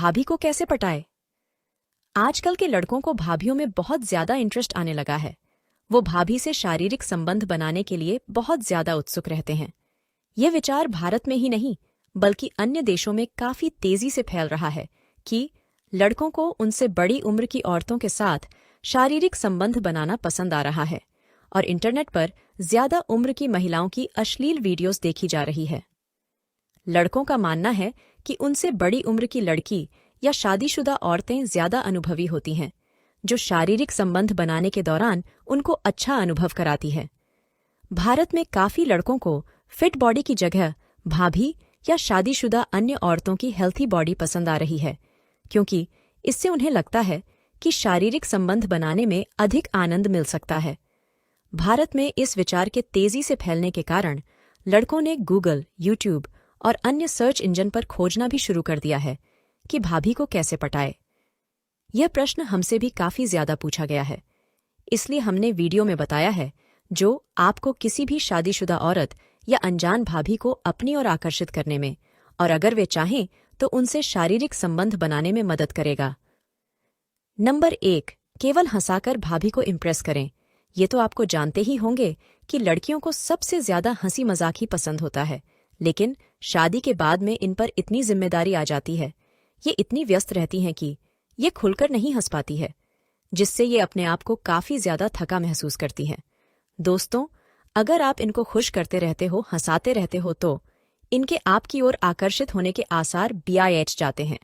भाभी को कैसे पटाए। आजकल के लड़कों को भाभियों में बहुत ज्यादा इंटरेस्ट आने लगा है। वो भाभी से शारीरिक संबंध बनाने के लिए बहुत ज्यादा उत्सुक रहते हैं। यह विचार भारत में ही नहीं बल्कि अन्य देशों में काफी तेजी से फैल रहा है कि लड़कों को उनसे बड़ी उम्र की औरतों के साथ शारीरिक संबंध बनाना पसंद आ रहा है और इंटरनेट पर ज्यादा उम्र की महिलाओं की अश्लील वीडियोस देखी जा रही है। लड़कों का मानना है कि उनसे बड़ी उम्र की लड़की या शादीशुदा औरतें ज्यादा अनुभवी होती हैं, जो शारीरिक संबंध बनाने के दौरान उनको अच्छा अनुभव कराती है। भारत में काफी लड़कों को फिट बॉडी की जगह भाभी या शादीशुदा अन्य औरतों की हेल्थी बॉडी पसंद आ रही है, क्योंकि इससे उन्हें लगता है कि शारीरिक संबंध बनाने में अधिक आनंद मिल सकता है। भारत में इस विचार के तेजी से फैलने के कारण लड़कों ने गूगल, यूट्यूब और अन्य सर्च इंजन पर खोजना भी शुरू कर दिया है कि भाभी को कैसे पटाए। यह प्रश्न हमसे भी काफी ज्यादा पूछा गया है, इसलिए हमने वीडियो में बताया है जो आपको किसी भी शादीशुदा औरत या अनजान भाभी को अपनी ओर आकर्षित करने में और अगर वे चाहें तो उनसे शारीरिक संबंध बनाने में मदद करेगा। नंबर 1, केवल हंसाकर भाभी को इम्प्रेस करें। ये तो आपको जानते ही होंगे कि लड़कियों को सबसे ज्यादा हंसी मजाक ही पसंद होता है, लेकिन शादी के बाद में इन पर इतनी जिम्मेदारी आ जाती है, ये इतनी व्यस्त रहती हैं कि ये खुलकर नहीं हंस पाती है, जिससे ये अपने आप को काफी ज्यादा थका महसूस करती हैं। दोस्तों, अगर आप इनको खुश करते रहते हो, हंसाते रहते हो, तो इनके आपकी ओर आकर्षित होने के आसार BIH जाते हैं।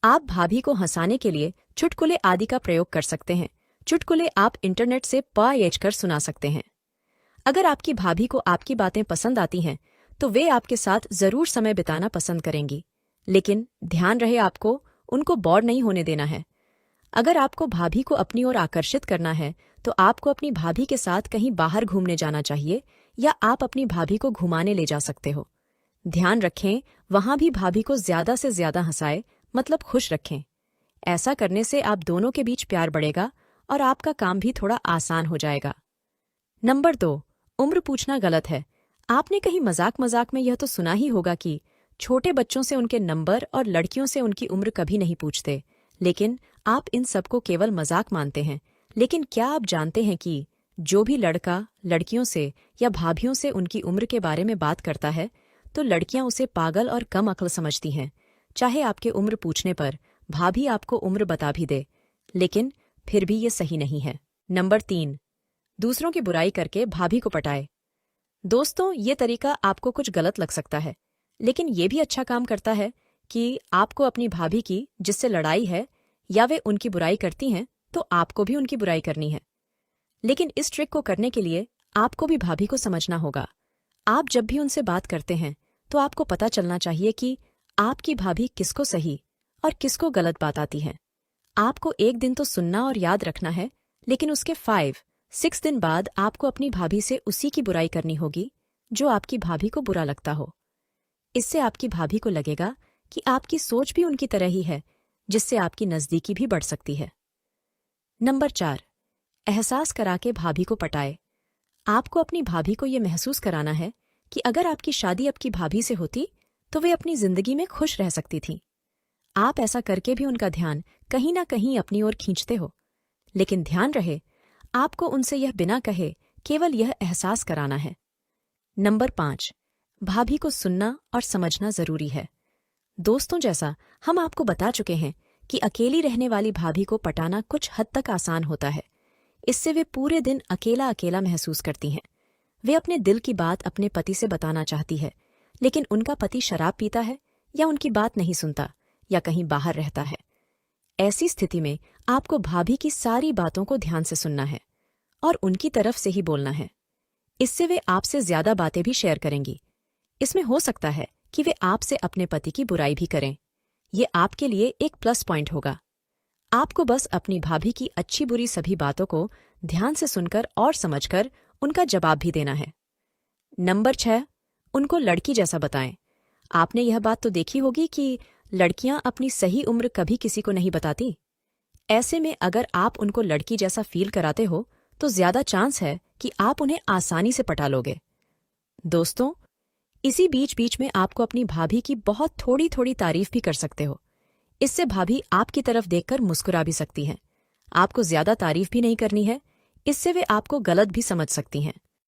आप भाभी को हंसाने के लिए चुटकुले आदि का प्रयोग कर सकते हैं। चुटकुले आप इंटरनेट से PIH कर सुना सकते हैं। अगर आपकी भाभी को आपकी बातें पसंद आती हैं तो वे आपके साथ जरूर समय बिताना पसंद करेंगी, लेकिन ध्यान रहे आपको उनको बोर नहीं होने देना है। अगर आपको भाभी को अपनी ओर आकर्षित करना है तो आपको अपनी भाभी के साथ कहीं बाहर घूमने जाना चाहिए या आप अपनी भाभी को घुमाने ले जा सकते हो। ध्यान रखें वहां भी भाभी को ज्यादा से ज्यादा हंसाए, मतलब खुश रखें। ऐसा करने से आप दोनों के बीच प्यार बढ़ेगा और आपका काम भी थोड़ा आसान हो जाएगा। नंबर 2, उम्र पूछना गलत है। आपने कहीं मजाक मजाक में यह तो सुना ही होगा कि छोटे बच्चों से उनके नंबर और लड़कियों से उनकी उम्र कभी नहीं पूछते, लेकिन आप इन सबको केवल मजाक मानते हैं। लेकिन क्या आप जानते हैं कि जो भी लड़का लड़कियों से या भाभियों से उनकी उम्र के बारे में बात करता है तो लड़कियां उसे पागल और कम अक्ल समझती हैं, चाहे आपके उम्र पूछने पर भाभी आपको उम्र बता भी दे, लेकिन फिर भी ये सही नहीं है। नंबर 3, दूसरों की बुराई करके भाभी को पटाए। दोस्तों, ये तरीका आपको कुछ गलत लग सकता है, लेकिन ये भी अच्छा काम करता है कि आपको अपनी भाभी की जिससे लड़ाई है या वे उनकी बुराई करती हैं तो आपको भी उनकी बुराई करनी है। लेकिन इस ट्रिक को करने के लिए आपको भी भाभी को समझना होगा। आप जब भी उनसे बात करते हैं तो आपको पता चलना चाहिए कि आपकी भाभी किसको सही और किसको गलत बात आती है। आपको एक दिन तो सुनना और याद रखना है, लेकिन उसके 5-6 दिन बाद आपको अपनी भाभी से उसी की बुराई करनी होगी जो आपकी भाभी को बुरा लगता हो। इससे आपकी भाभी को लगेगा कि आपकी सोच भी उनकी तरह ही है, जिससे आपकी नजदीकी भी बढ़ सकती है। नंबर 4, एहसास करा के भाभी को पटाए। आपको अपनी भाभी को यह महसूस कराना है कि अगर आपकी शादी आपकी भाभी से होती तो वे अपनी जिंदगी में खुश रह सकती थीं। आप ऐसा करके भी उनका ध्यान कहीं ना कहीं अपनी ओर खींचते हो, लेकिन ध्यान रहे आपको उनसे यह बिना कहे केवल यह एहसास कराना है। नंबर 5, भाभी को सुनना और समझना जरूरी है। दोस्तों, जैसा हम आपको बता चुके हैं कि अकेली रहने वाली भाभी को पटाना कुछ हद तक आसान होता है। इससे वे पूरे दिन अकेला अकेला महसूस करती हैं। वे अपने दिल की बात अपने पति से बताना चाहती है, लेकिन उनका पति शराब पीता है या उनकी बात नहीं सुनता या कहीं बाहर रहता है। ऐसी स्थिति में आपको भाभी की सारी बातों को ध्यान से सुनना है और उनकी तरफ से ही बोलना है। इससे वे आपसे ज्यादा बातें भी शेयर करेंगी। इसमें हो सकता है कि वे आपसे अपने पति की बुराई भी करें। ये आपके लिए एक प्लस पॉइंट होगा। आपको बस अपनी भाभी की अच्छी बुरी सभी बातों को ध्यान से सुनकर और समझकर उनका जवाब भी देना है। नंबर 6, उनको लड़की जैसा बताएं। आपने यह बात तो देखी होगी कि लड़कियां अपनी सही उम्र कभी किसी को नहीं बताती। ऐसे में अगर आप उनको लड़की जैसा फील कराते हो तो ज्यादा चांस है कि आप उन्हें आसानी से पटा लोगे। दोस्तों, इसी बीच बीच में आपको अपनी भाभी की बहुत थोड़ी थोड़ी तारीफ भी कर सकते हो। इससे भाभी आपकी तरफ देखकर मुस्कुरा भी सकती हैं। आपको ज्यादा तारीफ भी नहीं करनी है, इससे वे आपको गलत भी समझ सकती हैं।